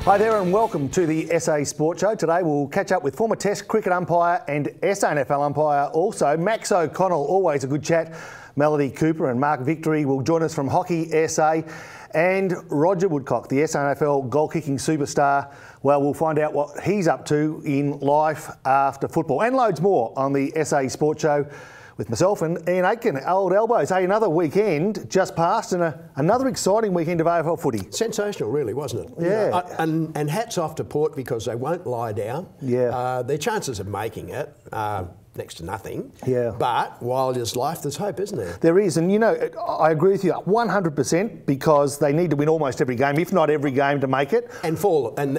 Hi there and welcome to the SA Sports Show. Today we'll catch up with former Test cricket umpire and SANFL umpire also, Max O'Connell. Always a good chat. Melody Cooper and Mark Victory will join us from Hockey SA. And Roger Woodcock, the SANFL goal-kicking superstar. Well, we'll find out what he's up to in life after football and loads more on the SA Sports Show with myself and Ian Aitken, Old Elbows. Hey, another weekend just passed and another exciting weekend of AFL footy. Sensational, really, wasn't it? Yeah. And hats off to Port because they won't lie down. Yeah. Their chances of making it next to nothing. Yeah. But while there's life, there's hope, isn't there? There is, and you know, I agree with you 100% because they need to win almost every game, if not every game, to make it. And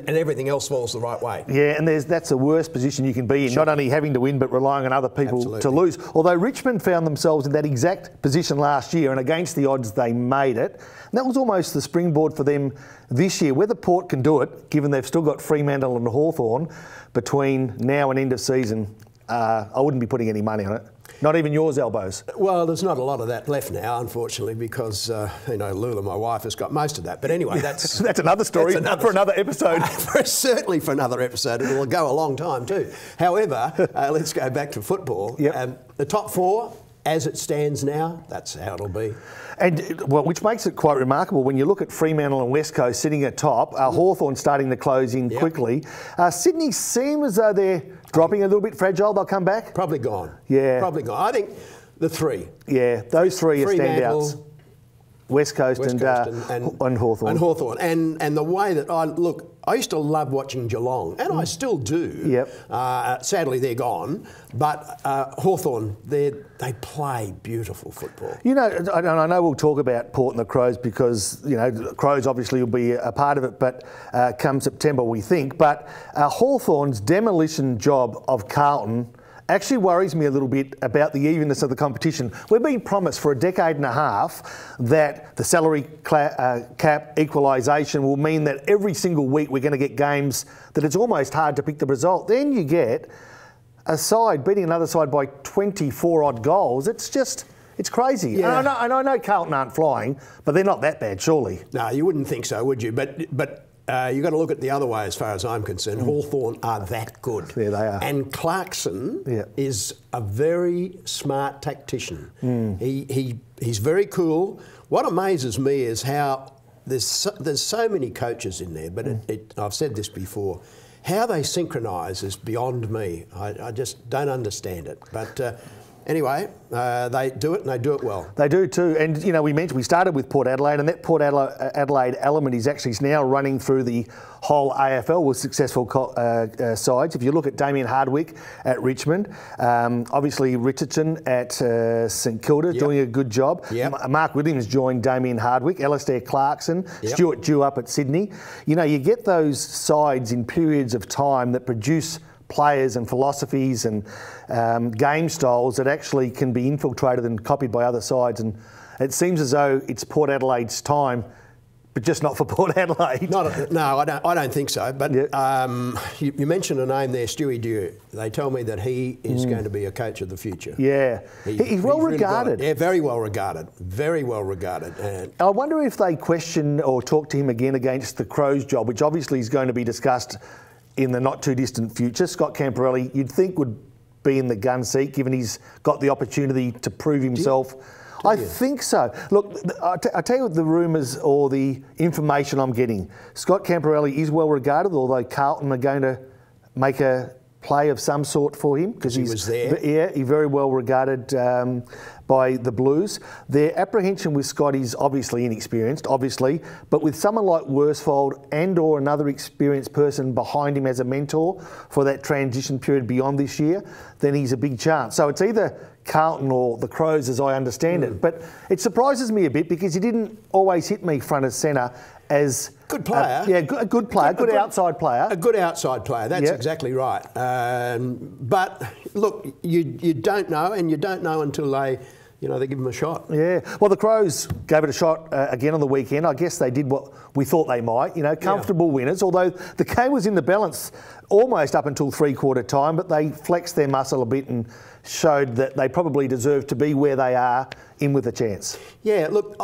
everything else falls the right way. Yeah, and that's the worst position you can be in, not only having to win but relying on other people to lose. Although Richmond found themselves in that exact position last year and against the odds they made it. And that was almost the springboard for them this year. Whether Port can do it, given they've still got Fremantle and Hawthorn between now and end of season, I wouldn't be putting any money on it. Not even yours, Elbows. Well, there's not a lot of that left now, unfortunately, because, Lula, my wife, has got most of that. But anyway, that's... that's another story for another episode. Certainly for another episode. It'll go a long time too. However, let's go back to football. Yep. The top four, as it stands now, that's how it'll be. And well, which makes it quite remarkable when you look at Fremantle and West Coast sitting at top, Hawthorn starting to close in quickly. Sydney seem as though they're dropping a little bit fragile. They'll come back. Probably gone. Yeah. Probably gone. I think the three. Yeah, those three are Fremantle, standouts. West Coast and Hawthorn. And Hawthorn. And the way that I used to love watching Geelong, and I still do. Yep. Sadly, they're gone. But Hawthorn, they play beautiful football. You know, I know we'll talk about Port and the Crows because, you know, the Crows obviously will be a part of it, but come September, we think. But Hawthorn's demolition job of Carlton actually worries me a little bit about the evenness of the competition. We've been promised for a decade and a half that the salary cap equalisation will mean that every single week we're going to get games that it's almost hard to pick the result. Then you get a side beating another side by 24 odd goals. It's crazy. Yeah. And I know Carlton aren't flying, but they're not that bad, surely. No, you wouldn't think so, would you? But you've got to look at the other way as far as I'm concerned. Hawthorn are that good. Yeah, they are. And Clarkson is a very smart tactician. He's very cool. What amazes me is how there's so many coaches in there, but I've said this before, how they synchronise is beyond me. I just don't understand it. But anyway, they do it and they do it well. They do too. And, you know, we started with Port Adelaide, and that Port Adelaide element is actually now running through the whole AFL with successful sides. If you look at Damien Hardwick at Richmond, obviously Richardson at St Kilda doing a good job. Mark Williams joined Damien Hardwick, Alistair Clarkson, Stuart Dew up at Sydney. You know, you get those sides in periods of time that produce players and philosophies and game styles that actually can be infiltrated and copied by other sides. And it seems as though it's Port Adelaide's time, but just not for Port Adelaide. No, I don't think so. But you mentioned a name there, Stewie Dew. They tell me that he is going to be a coach of the future. Yeah, he's well regarded. Really very well regarded. Very well regarded. And I wonder if they question or talk to him again against the Crows job, which obviously is going to be discussed in the not too distant future. Scott Camporelli, you'd think, would be in the gun seat given he's got the opportunity to prove himself. I think so. Look, I tell you what the rumours or the information I'm getting. Scott Camporelli is well regarded, although Carlton are going to make a play of some sort for him because he was there. Yeah, he's very well regarded by the Blues. Their apprehension with Scott is obviously inexperienced, but with someone like Worsfold and or another experienced person behind him as a mentor for that transition period beyond this year, then he's a big chance. So it's either Carlton or the Crows as I understand it. But it surprises me a bit because he didn't always hit me front and centre as... Good player. A good player, good outside player. A good outside player, that's exactly right. But look, you don't know, and you don't know until they give him a shot. Yeah. Well, the Crows gave it a shot again on the weekend. I guess they did what we thought they might. Comfortable winners, although the game was in the balance almost up until three-quarter time, but they flexed their muscle a bit and showed that they probably deserve to be where they are in with a chance. Yeah, look,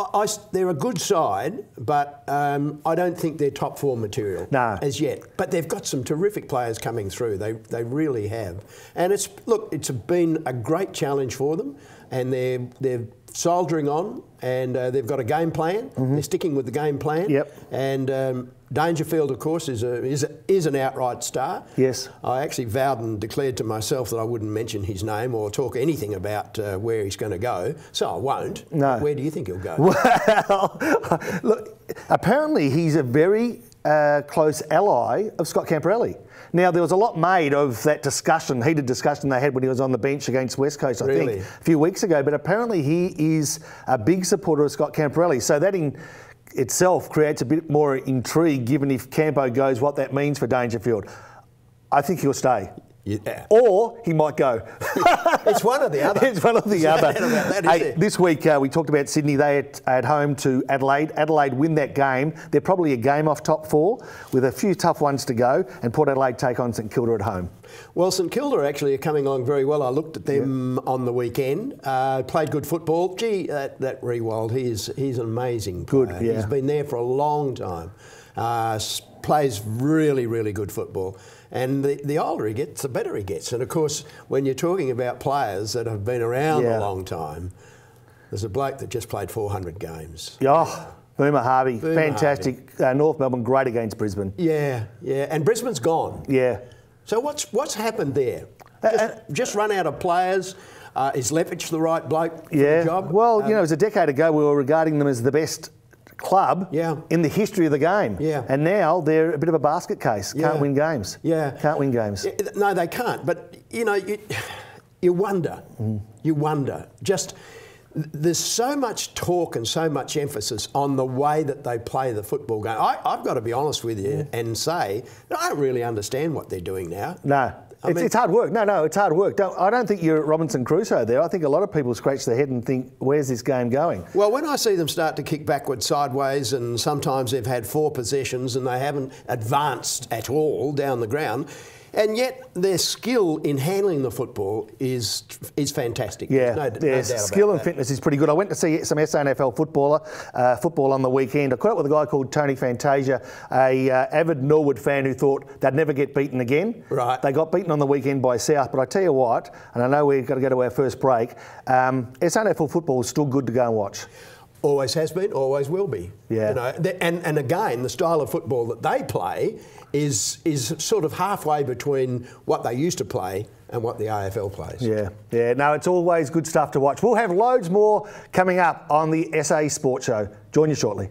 they're a good side, but I don't think they're top 4 material as yet. But they've got some terrific players coming through. They really have. And it's been a great challenge for them, and they're soldiering on, and they've got a game plan. They're sticking with the game plan. Yep. And Dangerfield, of course, is an outright star. Yes. I actually vowed and declared to myself that I wouldn't mention his name or talk anything about where he's going to go, so I won't. No. Where do you think he'll go? Well, look, apparently he's a very close ally of Scott Camperelli. Now, there was a lot made of that discussion, heated discussion they had when he was on the bench against West Coast, I think, a few weeks ago. But apparently he is a big supporter of Scott Camperelli. So that in itself creates a bit more intrigue, given if Campo goes, what that means for Dangerfield. I think he'll stay. Yeah. Or he might go. It's one or the other. It's one or the other. This week we talked about Sydney. They at home to Adelaide. Adelaide win that game. They're probably a game off top 4 with a few tough ones to go, and Port Adelaide take on St Kilda at home. Well, St Kilda actually are coming along very well. I looked at them on the weekend. Played good football. Gee, that Rewald, he's an amazing player. Good, yeah. He's been there for a long time. Plays really, really good football. And the older he gets, the better he gets. And of course, when you're talking about players that have been around a long time, there's a bloke that just played 400 games. Oh, Boomer Harvey, fantastic. North Melbourne, great against Brisbane. Yeah, yeah. And Brisbane's gone. Yeah. So what's happened there? Just run out of players. Is Lepich the right bloke for the job? Well, it was a decade ago we were regarding them as the best club in the history of the game. Yeah. And now they're a bit of a basket case. Can't win games. Yeah. Can't win games. No, they can't. But, you wonder. You wonder. Just, there's so much talk and so much emphasis on the way that they play the football game. I've got to be honest with you and say, I don't really understand what they're doing now. No. It's hard work. No, it's hard work. I don't think you're Robinson Crusoe there. I think a lot of people scratch their head and think, where's this game going? Well, when I see them start to kick backwards, sideways, and sometimes they've had 4 possessions and they haven't advanced at all down the ground, and yet their skill in handling the football is fantastic. Yeah, no doubt about skill and fitness is pretty good. I went to see some SANFL football on the weekend. I caught up with a guy called Tony Fantasia, a avid Norwood fan who thought they'd never get beaten again. Right. They got beaten on the weekend by South, but I tell you what, and I know we've got to go to our first break, SANFL football is still good to go and watch. Always has been, always will be. Yeah. And again, the style of football that they play is sort of halfway between what they used to play and what the AFL plays. Yeah. No, it's always good stuff to watch. We'll have loads more coming up on the SA Sport Show. Join you shortly.